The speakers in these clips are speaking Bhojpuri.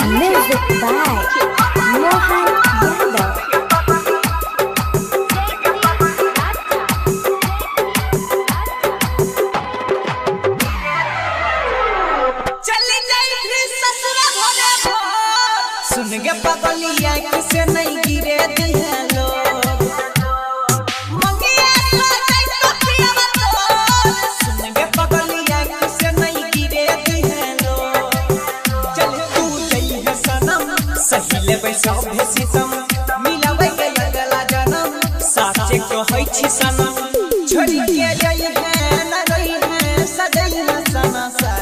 Music by Mohan Yadav. सुन गे पगलिया किसे नहीं गिरे दिया लोग मंगिया तो जाई तो पियावा तो सुन गे पगलिया किसे नहीं गिरे दिया लोग चल तू जई है सनम सही लेबै सब सितम मिलाबै के अगला जन्म साचे कहै छी सनम छोड़ी के जई है न रही है सजई है सना सा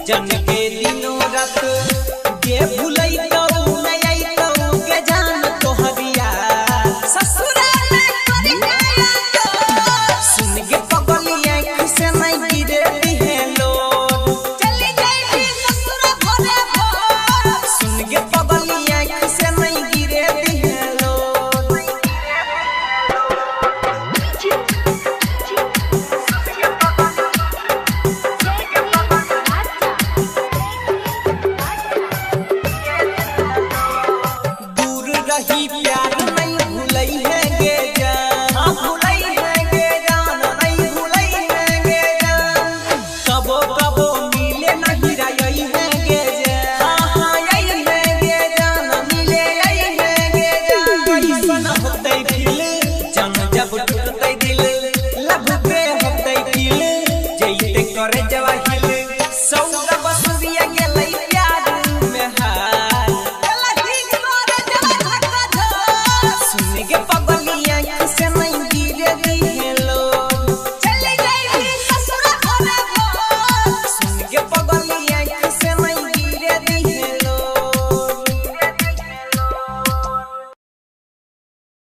जन के दिनों रात के भूलई तो नहीं तो के जान तोहरिया ससुराल में कर गया तो सुन के पगलिया किसे नहीं गिरे दिहे लोग चली जाई ससुर भरे भोर सुन के पगलिया किसे नहीं गिरे दिहे लोग रही प्यार